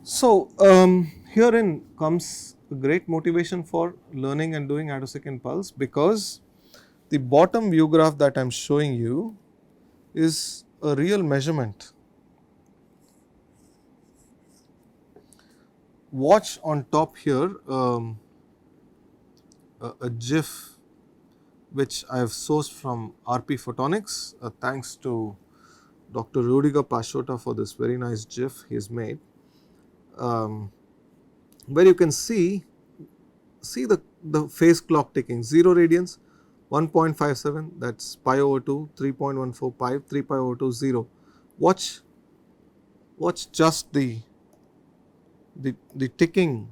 So, herein comes a great motivation for learning and doing attosecond pulse, because the bottom view graph that I am showing you is a real measurement. Watch on top here a GIF which I have sourced from RP Photonics, thanks to Dr. Rudiger Paschota for this very nice GIF he has made, where you can see the phase clock ticking 0 radians, 1.57, that is pi over 2, 3.145, 3 pi over 2, 0. Watch just the ticking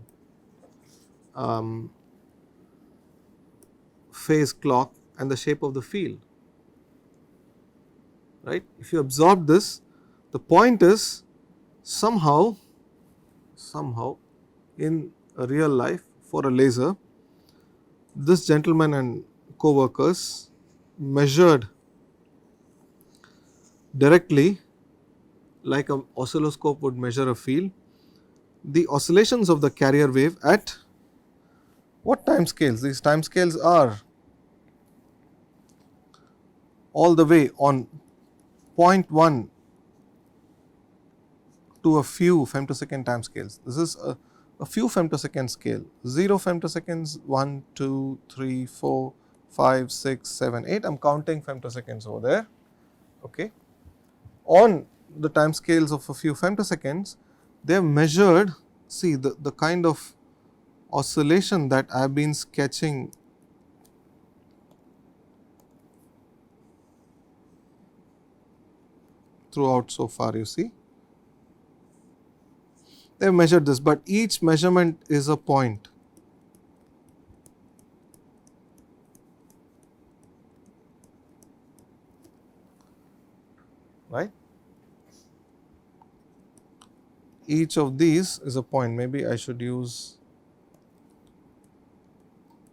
phase clock and the shape of the field, right. If you absorb this, the point is somehow in a real life, for a laser, this gentleman and co-workers measured directly, like an oscilloscope would measure a field, the oscillations of the carrier wave at what time scales? These time scales are all the way on 0.1 to a few femtosecond time scales. This is a few femtosecond scale, 0 femtoseconds, 1, 2, 3, 4, 5, 6, 7, 8. I am counting femtoseconds over there. Okay. On the time scales of a few femtoseconds, they have measured, see the kind of oscillation that I have been sketching throughout so far, you see. They have measured this, but each measurement is a point. Right. Each of these is a point. Maybe I should use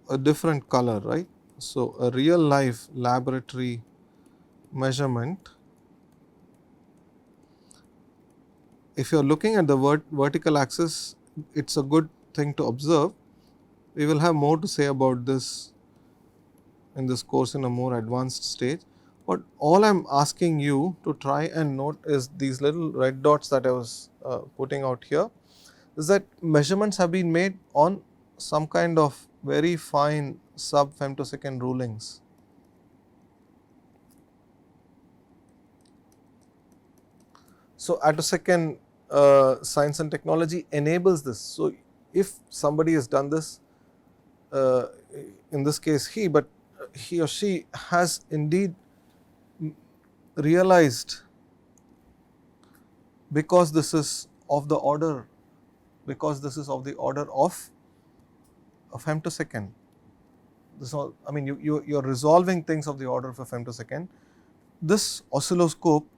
a different color, right. So, a real life laboratory measurement, if you are looking at the vertical axis, it is a good thing to observe. We will have more to say about this in this course in a more advanced stage, but all I am asking you to try and note is these little red dots that I was putting out here, is that measurements have been made on some kind of very fine sub femtosecond rulings. So, attosecond science and technology enables this. So, if somebody has done this, in this case he or she has indeed realized, because this is of the order of a femtosecond. This all, I mean, you are resolving things of the order of a femtosecond. This oscilloscope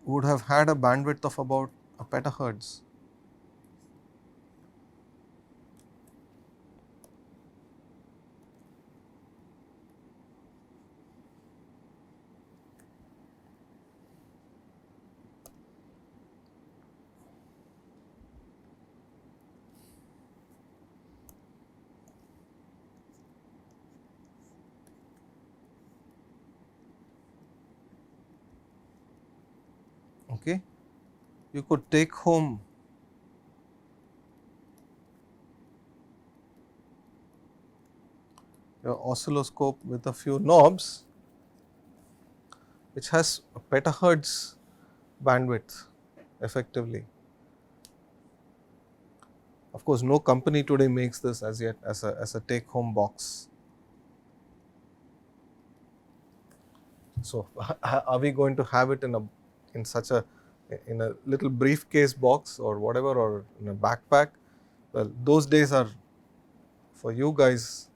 would have had a bandwidth of about a petahertz. Okay. You could take home your oscilloscope with a few knobs, which has a petahertz bandwidth effectively. Of course, no company today makes this as yet as a take home box. So, are we going to have it in a little briefcase box or whatever, or in a backpack? Well, those days are for you guys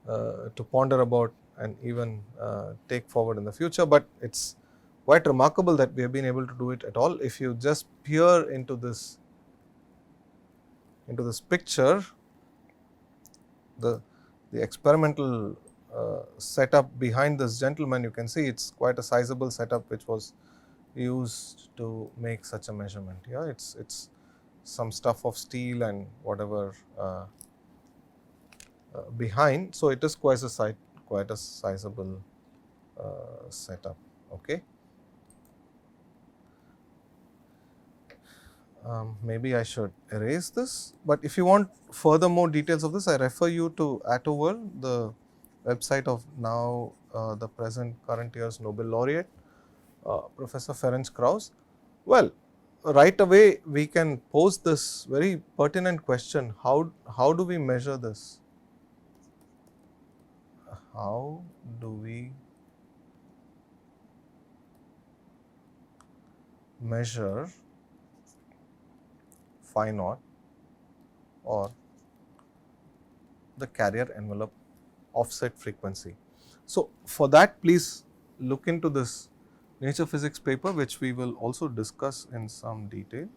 to ponder about and even take forward in the future, but it is quite remarkable that we have been able to do it at all. If you just peer into this picture, the experimental setup behind this gentleman, you can see it's quite a sizable setup which was used to make such a measurement. Yeah, it's some stuff of steel and whatever behind, so it is quite a sizable setup. Okay. Maybe I should erase this, but if you want further more details of this, I refer you to ATOWorld, the website of now the present current year's Nobel laureate, Professor Ferenc Krauss. Well, right away we can pose this very pertinent question: how do we measure this? How do we measure phi naught or the carrier envelope offset frequency? So, for that, please look into this nature physics paper, which we will also discuss in some detail.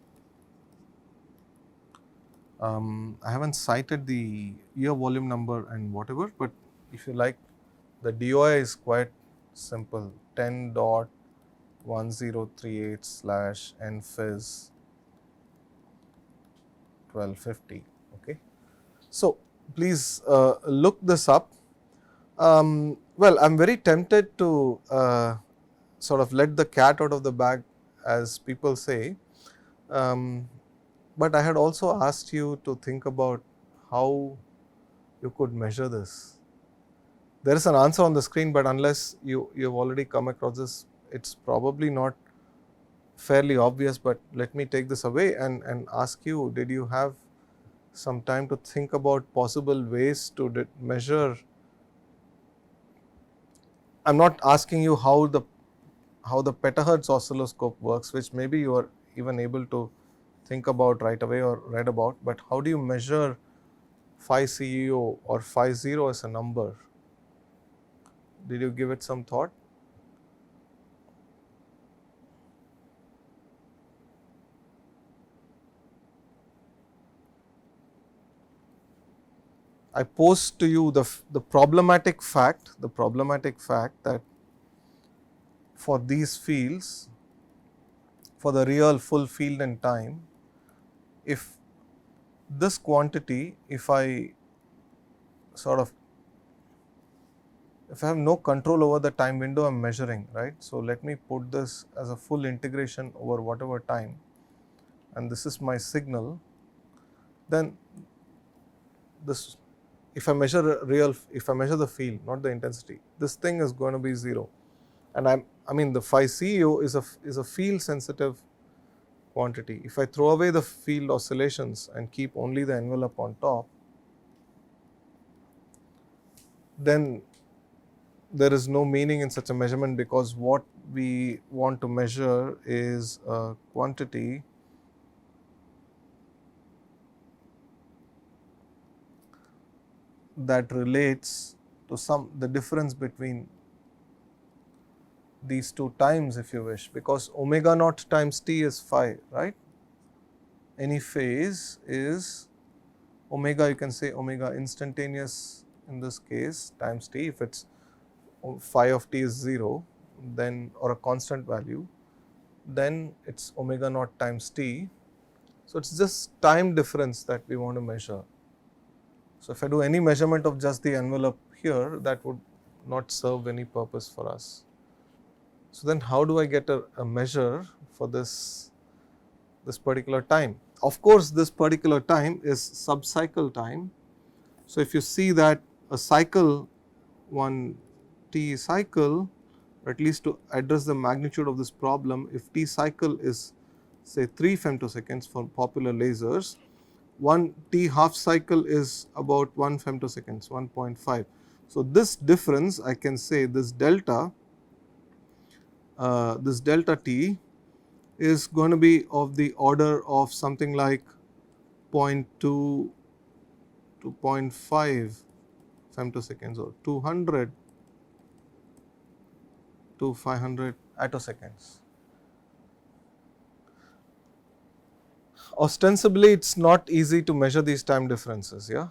I haven't cited the year, volume number and whatever, but if you like, the DOI is quite simple: 10.1038/NPhys 1250. Okay. So, please look this up. Well, I am very tempted to sort of let the cat out of the bag, as people say, but I had also asked you to think about how you could measure this. There is an answer on the screen, but unless you have already come across this, it's probably not fairly obvious. But let me take this away and ask you, did you have some time to think about possible ways to measure? I am not asking you how the petahertz oscilloscope works, which maybe you are even able to think about right away or read about, but how do you measure phi CEO or phi 0 as a number? Did you give it some thought? I pose to you the problematic fact that for these fields, for the real full field and time, if this quantity, if I have no control over the time window I am measuring, right. So, let me put this as a full integration over whatever time, and this is my signal, then this, if I measure the field, not the intensity, this thing is going to be 0, and I mean the phi CEO is a field sensitive quantity. If I throw away the field oscillations and keep only the envelope on top, then there is no meaning in such a measurement, because what we want to measure is a quantity that relates to the difference between these two times, if you wish, because omega naught times t is phi, right. Any phase is omega, you can say omega instantaneous in this case times t. If it's phi of t is 0, then, or a constant value, then it's omega naught times t. So, it's just time difference that we want to measure. So, if I do any measurement of just the envelope here, that would not serve any purpose for us. So, then how do I get a measure for this particular time? Of course, this particular time is sub-cycle time. So, if you see that a cycle, one t cycle, or at least to address the magnitude of this problem, if t cycle is say 3 femtoseconds for popular lasers, one t half cycle is about 1 femtoseconds, 1.5. So, this difference, I can say this delta t is going to be of the order of something like 0.2 to 0.5 femtoseconds, or 200 to 500 attoseconds. Ostensibly, it is not easy to measure these time differences, yeah.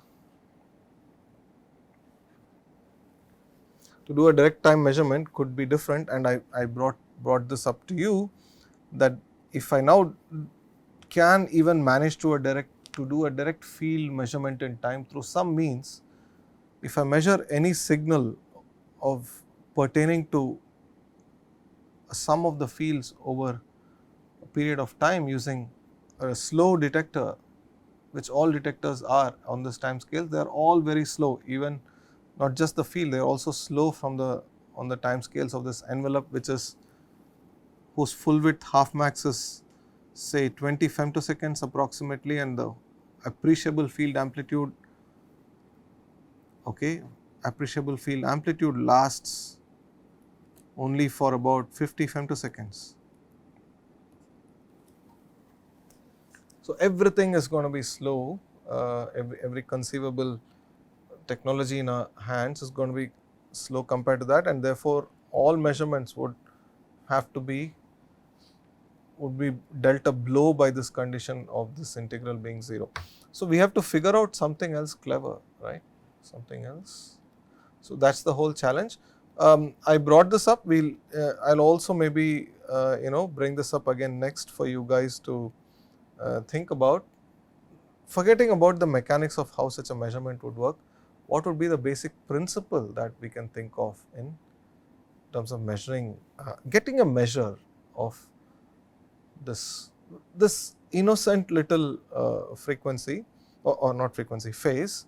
to do a direct time measurement could be different, and I brought this up to you, that if I now can even manage to do a direct field measurement in time through some means, if I measure any signal of pertaining to a sum of the fields over a period of time using a slow detector, which all detectors are on this time scale, they are all very slow, even not just the field, they are also slow from the on the time scales of this envelope, which is whose full width half max is say 20 femtoseconds approximately, and the appreciable field amplitude, okay, appreciable field amplitude lasts only for about 50 femtoseconds. So, everything is going to be slow, every conceivable technology in our hands is going to be slow compared to that, and therefore, all measurements would be dealt a blow by this condition of this integral being 0. So, we have to figure out something else clever, right, something else. So, that is the whole challenge. I brought this up, I will also maybe bring this up again next for you guys to think about, forgetting about the mechanics of how such a measurement would work. What would be the basic principle that we can think of in terms of measuring, getting a measure of this innocent little frequency, or not frequency, phase.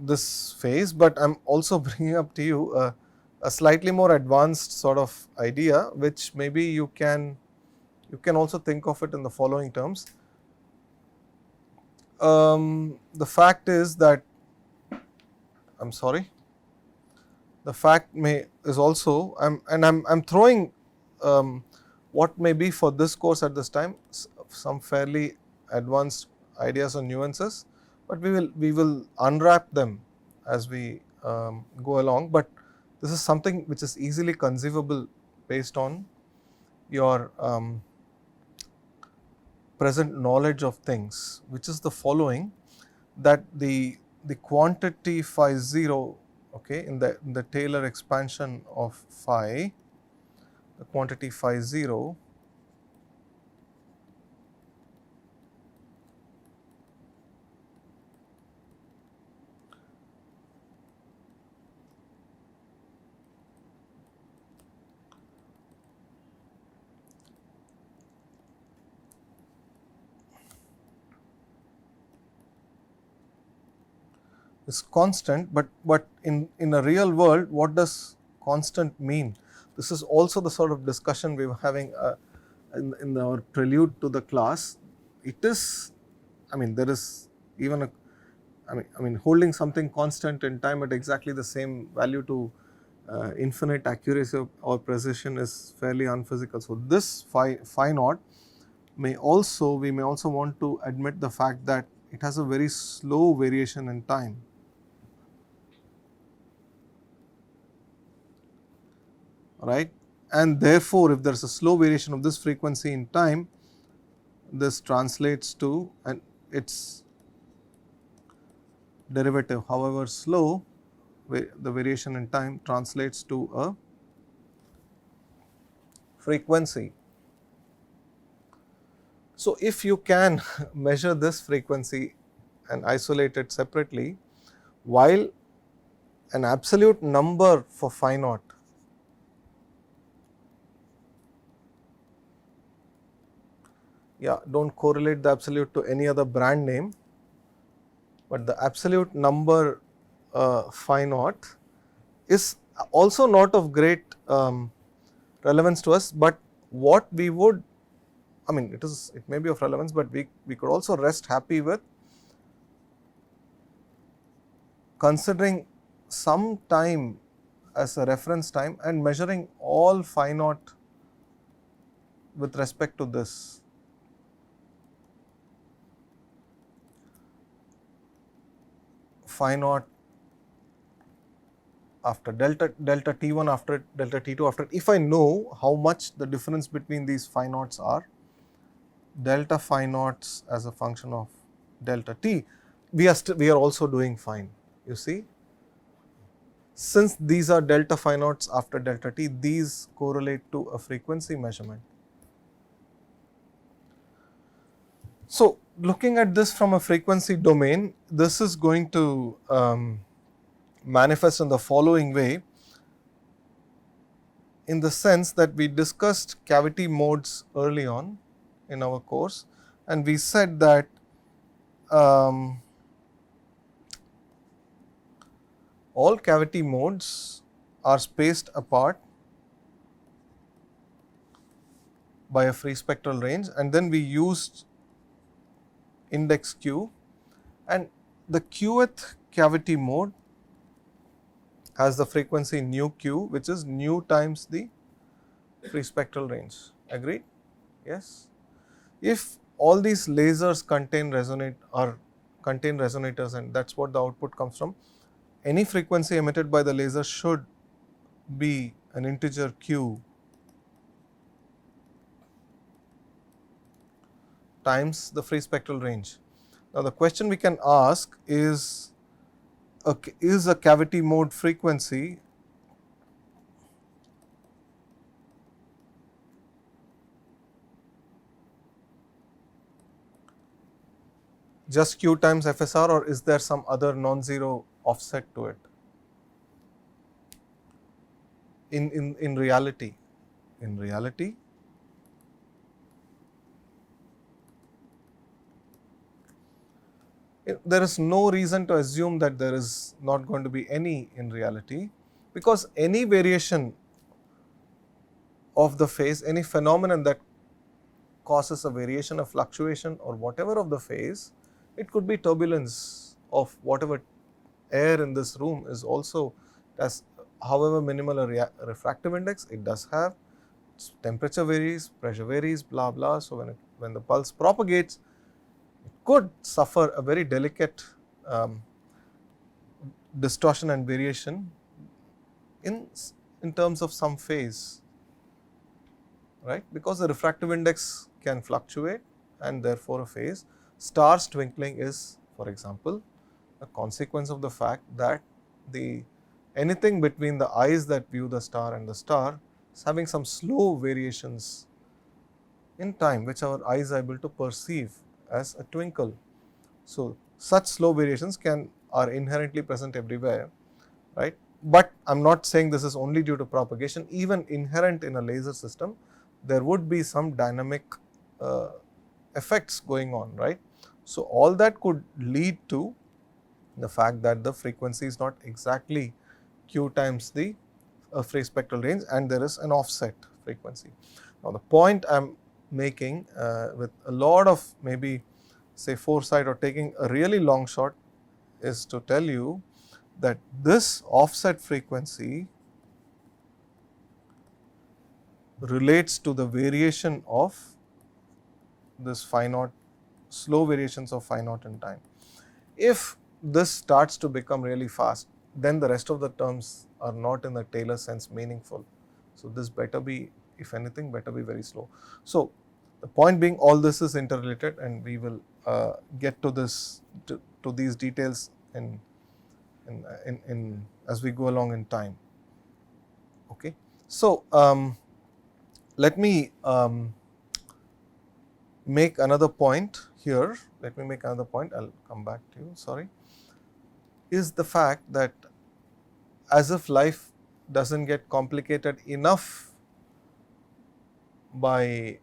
This phase, but I am also bringing up to you a slightly more advanced sort of idea, which maybe you can also think of it in the following terms. The fact is that, I am sorry, the fact is also, I'm throwing what may be for this course at this time some fairly advanced ideas or nuances, but we will unwrap them as we go along. But this is something which is easily conceivable based on your present knowledge of things, which is the following, that the quantity phi 0, okay, in the Taylor expansion of phi, the quantity phi 0 is constant, but in a real world, what does constant mean? This is also the sort of discussion we were having in our prelude to the class. It is, I mean, there is even I mean holding something constant in time at exactly the same value to infinite accuracy or precision is fairly unphysical. So, this phi naught we may also want to admit the fact that it has a very slow variation in time. Right, and therefore, if there is a slow variation of this frequency in time, this translates to, and its derivative, however slow, the variation in time translates to a frequency. So, if you can measure this frequency and isolate it separately, while an absolute number for phi naught do not correlate the absolute to any other brand name, but the absolute number phi naught is also not of great relevance to us, but what we would, I mean it may be of relevance, but we could also rest happy with considering some time as a reference time and measuring all phi naught with respect to this. Phi naught after delta T1 after it, delta T2 after it. If I know how much the difference between these phi naughts are, delta phi naughts as a function of delta t, we are also doing fine. You see, since these are delta phi naughts after delta t, these correlate to a frequency measurement. So, looking at this from a frequency domain, this is going to manifest in the following way, in the sense that we discussed cavity modes early on in our course, and we said that all cavity modes are spaced apart by a free spectral range, and then we used index q, and the qth cavity mode has the frequency nu q, which is nu times the free spectral range. Agreed? Yes. If all these lasers contain resonators, and that is what the output comes from, any frequency emitted by the laser should be an integer q times the free spectral range. Now, the question we can ask is a cavity mode frequency just q times FSR, or is there some other non-zero offset to it? In reality, there is no reason to assume that there is not going to be any in reality, because any variation of the phase, any phenomenon that causes a variation, a fluctuation or whatever of the phase, it could be turbulence of whatever air in this room is also, as however minimal a refractive index it does have, temperature varies, pressure varies, blah blah. So, when the pulse propagates, it could suffer a very delicate distortion and variation in terms of some phase, right, because the refractive index can fluctuate and therefore a phase. Stars twinkling is, for example, a consequence of the fact that anything between the eyes that view the star and the star is having some slow variations in time, which our eyes are able to perceive as a twinkle. So, such slow variations are inherently present everywhere, right. But I am not saying this is only due to propagation. Even inherent in a laser system, there would be some dynamic effects going on, right. So, all that could lead to the fact that the frequency is not exactly q times the free spectral range, and there is an offset frequency. Now, the point I am making with a lot of maybe say foresight or taking a really long shot is to tell you that this offset frequency relates to the variation of this phi naught, slow variations of phi naught in time. If this starts to become really fast, then the rest of the terms are not in the Taylor sense meaningful. So, this better be, if anything, better be very slow. So, the point being, all this is interrelated, and we will get to this to these details in as we go along in time. Okay. So, let me make another point here. Let me make another point. I will come back to you. Sorry. Is the fact that as if life does not get complicated enough by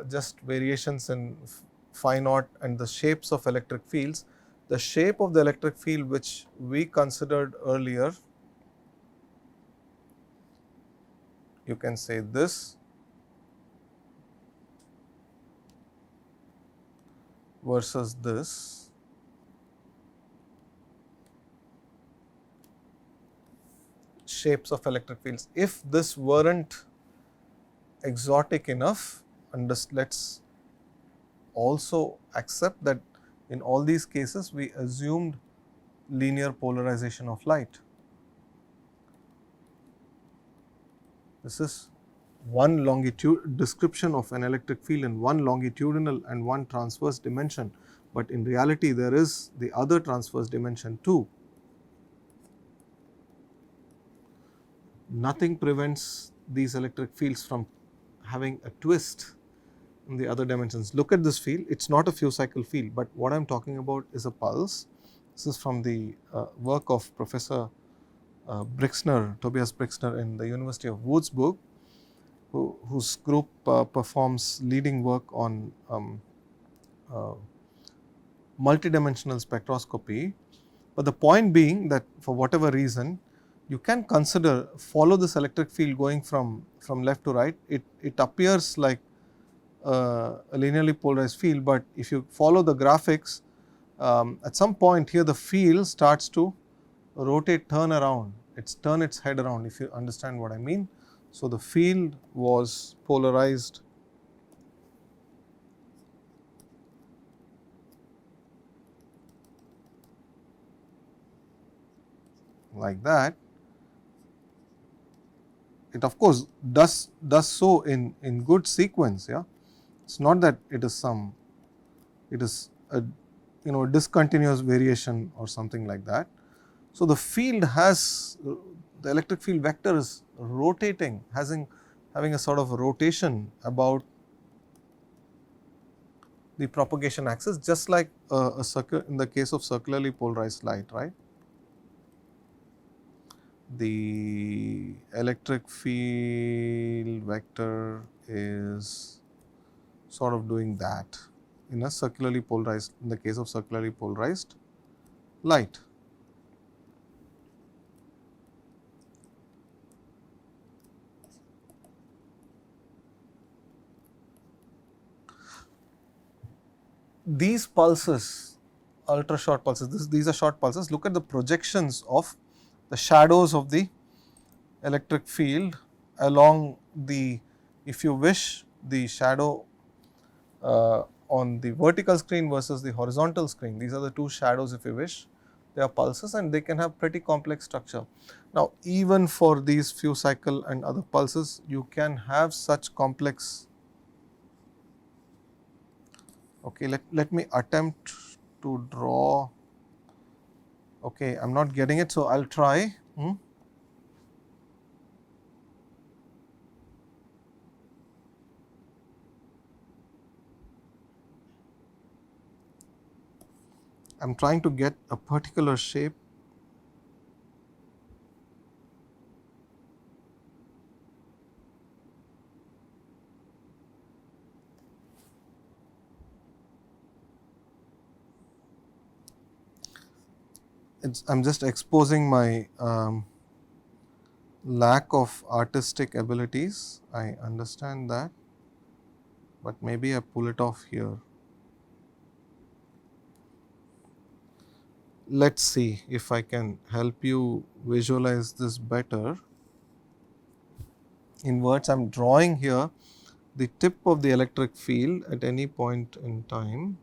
just variations in phi naught and the shapes of electric fields, the shape of the electric field which we considered earlier, you can say this versus this, shapes of electric fields. If this weren't exotic enough, and let's also accept that in all these cases we assumed linear polarization of light. This is one longitude description of an electric field in one longitudinal and one transverse dimension, but in reality there is the other transverse dimension too. Nothing prevents these electric fields from having a twist in the other dimensions. Look at this field, it is not a few cycle field, but what I am talking about is a pulse. This is from the work of Professor Tobias Brixner in the University of Würzburg, whose group performs leading work on uh, multidimensional spectroscopy. But the point being that for whatever reason, you can consider follow this electric field going from left to right. It appears like a linearly polarized field, but if you follow the graphics, at some point here the field starts to rotate, turn around, turn its head around, if you understand what I mean. So, the field was polarized like that. It of course does so in good sequence. Yeah, it is not that it is a discontinuous variation or something like that. So, the field has the electric field vector is rotating, having a sort of rotation about the propagation axis, just like a circle in the case of circularly polarized light, right. The electric field vector is sort of doing that in a circularly polarized, in the case of circularly polarized light. These pulses, ultra short pulses, these are short pulses. Look at the projections of the shadows of the electric field along the, if you wish, the shadow on the vertical screen versus the horizontal screen. These are the two shadows, if you wish. They are pulses and they can have pretty complex structure. Now, even for these few cycle and other pulses, you can have such complex. Okay, let me attempt to draw. Okay, I am not getting it, so I will try. I am trying to get a particular shape. I am just exposing my lack of artistic abilities. I understand that, but maybe I pull it off here. Let us see if I can help you visualize this better. In words, I am drawing here the tip of the electric field at any point in time.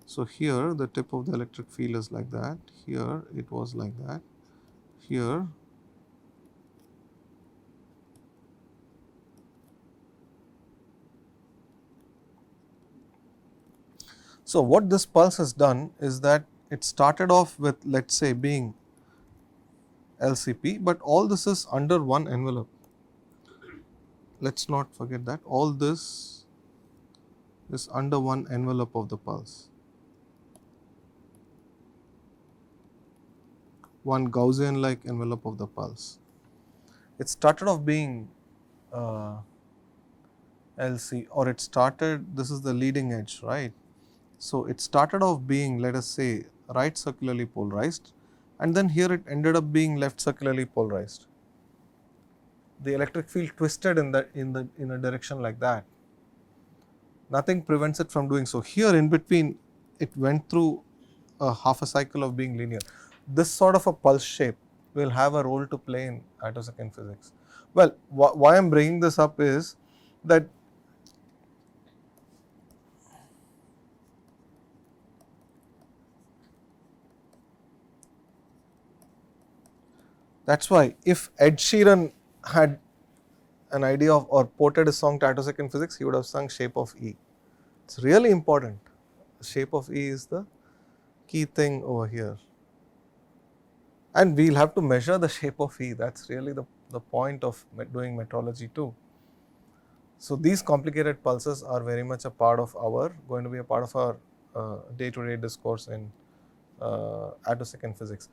So, here the tip of the electric field is like that, here it was like that, here so what this pulse has done is that it started off with, let us say, being LCP, but all this is under one envelope. Let us not forget that all this is under one envelope of the pulse, one Gaussian like envelope of the pulse. It started off being LC, or it started, this is the leading edge, right. So, it started off being, let us say, right circularly polarized, and then here it ended up being left circularly polarized. The electric field twisted in a direction like that. Nothing prevents it from doing so. Here in between, it went through a half a cycle of being linear. This sort of a pulse shape will have a role to play in attosecond physics. Well, why I am bringing this up is that that is why if Ed Sheeran had an idea of or ported his song to attosecond physics, he would have sung shape of E. It's really important. Shape of E is the key thing over here. And we will have to measure the shape of E. That's really the point of doing metrology too. So, these complicated pulses are very much a part of our, going to be a part of our day to day discourse in attosecond physics.